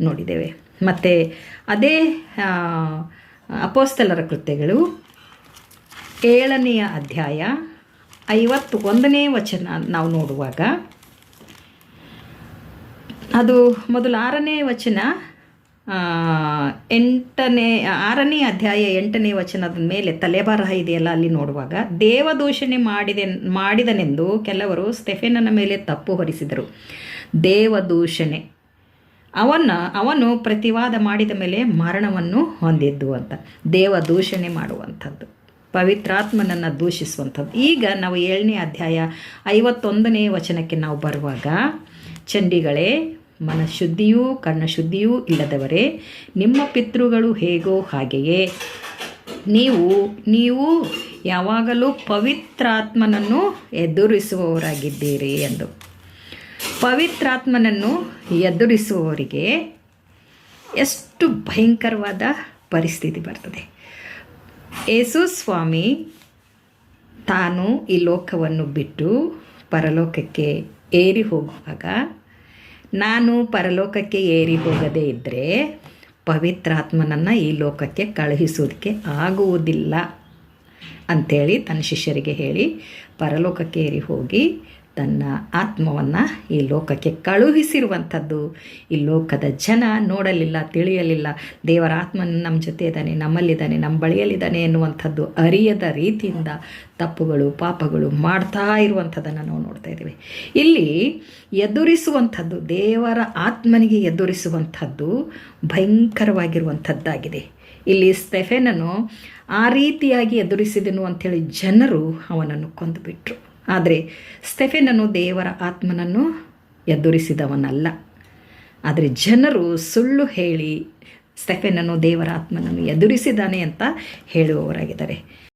ನೋಡಿದ್ದೇವೆ. ಮತ್ತು ಅದೇ ಅಪೊಸ್ತಲರ ಕೃತ್ಯಗಳು 7ನೇ ಅಧ್ಯಾಯ 51ನೇ ವಚನ ನಾವು ನೋಡುವಾಗ, ಅದು ಮೊದಲು 6ನೇ ವಚನ 6ನೇ ಅಧ್ಯಾಯ 8ನೇ ವಚನದ ಮೇಲೆ ತಲೆಬರಹ ಇದೆಯಲ್ಲ, ಅಲ್ಲಿ ನೋಡುವಾಗ ದೇವದೂಷಣೆ ಮಾಡಿದನೆಂದು ಕೆಲವರು ಸ್ತೆಫನನ ಮೇಲೆ ತಪ್ಪು ಹೊರಿಸಿದರು. ದೇವದೂಷಣೆ, ಅವನು ಪ್ರತಿವಾದ ಮಾಡಿದ ಮೇಲೆ ಮರಣವನ್ನು ಹೊಂದಿದ್ದು ಅಂತ. ದೇವದೂಷಣೆ ಮಾಡುವಂಥದ್ದು, ಪವಿತ್ರಾತ್ಮನನ್ನು ದೂಷಿಸುವಂಥದ್ದು. ಈಗ ನಾವು 7ನೇ ಅಧ್ಯಾಯ 51ನೇ ವಚನಕ್ಕೆ ನಾವು ಬರುವಾಗ, ಚಂಡಿಗಳೇ, ಮನಃಶುದ್ಧಿಯೂ ಕರ್ಣಶುದ್ಧಿಯೂ ಇಲ್ಲದವರೇ, ನಿಮ್ಮ ಪಿತೃಗಳು ಹೇಗೋ ಹಾಗೆಯೇ ನೀವು ಯಾವಾಗಲೂ ಪವಿತ್ರಾತ್ಮನನ್ನು ಎದುರಿಸುವವರಾಗಿದ್ದೀರಿ ಎಂದು. ಪವಿತ್ರಾತ್ಮನನ್ನು ಎದುರಿಸುವವರಿಗೆ ಎಷ್ಟು ಭಯಂಕರವಾದ ಪರಿಸ್ಥಿತಿ ಬರ್ತದೆ. ಯೇಸು ಸ್ವಾಮಿ ತಾನು ಈ ಲೋಕವನ್ನು ಬಿಟ್ಟು ಪರಲೋಕಕ್ಕೆ ಏರಿ ಹೋಗುವಾಗ, ನಾನು ಪರಲೋಕಕ್ಕೆ ಏರಿ ಹೋಗದೇ ಇದ್ದರೆ ಪವಿತ್ರಾತ್ಮನನ್ನು ಈ ಲೋಕಕ್ಕೆ ಕಳುಹಿಸೋದಕ್ಕೆ ಆಗುವುದಿಲ್ಲ ಅಂಥೇಳಿ ತನ್ನ ಶಿಷ್ಯರಿಗೆ ಹೇಳಿ ಪರಲೋಕಕ್ಕೆ ಏರಿ ಹೋಗಿ ತನ್ನ ಆತ್ಮವನ್ನು ಈ ಲೋಕಕ್ಕೆ ಕಳುಹಿಸಿರುವಂಥದ್ದು. ಈ ಲೋಕದ ಜನ ನೋಡಲಿಲ್ಲ, ತಿಳಿಯಲಿಲ್ಲ. ದೇವರ ಆತ್ಮನ ನಮ್ಮ ಜೊತೆ ಇದ್ದಾನೆ, ನಮ್ಮಲ್ಲಿದ್ದಾನೆ, ನಮ್ಮ ಬಳಿಯಲ್ಲಿದ್ದಾನೆ ಎನ್ನುವಂಥದ್ದು ಅರಿಯದ ರೀತಿಯಿಂದ ತಪ್ಪುಗಳು ಪಾಪಗಳು ಮಾಡ್ತಾ ಇರುವಂಥದ್ದನ್ನು ನಾವು ನೋಡ್ತಾ ಇದ್ದೀವಿ. ಇಲ್ಲಿ ಎದುರಿಸುವಂಥದ್ದು, ದೇವರ ಆತ್ಮನಿಗೆ ಎದುರಿಸುವಂಥದ್ದು ಭಯಂಕರವಾಗಿರುವಂಥದ್ದಾಗಿದೆ. ಇಲ್ಲಿ ಸ್ತೆಫನನು ಆ ರೀತಿಯಾಗಿ ಎದುರಿಸಿದನು ಅಂಥೇಳಿ ಜನರು ಅವನನ್ನು ಕೊಂದುಬಿಟ್ರು. ಆದರೆ ಸ್ತೆಫನನು ದೇವರ ಆತ್ಮನನ್ನು ಎದುರಿಸಿದವನಲ್ಲ. ಆದರೆ ಜನರು ಸುಳ್ಳು ಹೇಳಿ ಸ್ತೆಫನನು ದೇವರ ಆತ್ಮನನ್ನು ಎದುರಿಸಿದ್ದಾನೆ ಅಂತ ಹೇಳುವವರಾಗಿದ್ದಾರೆ.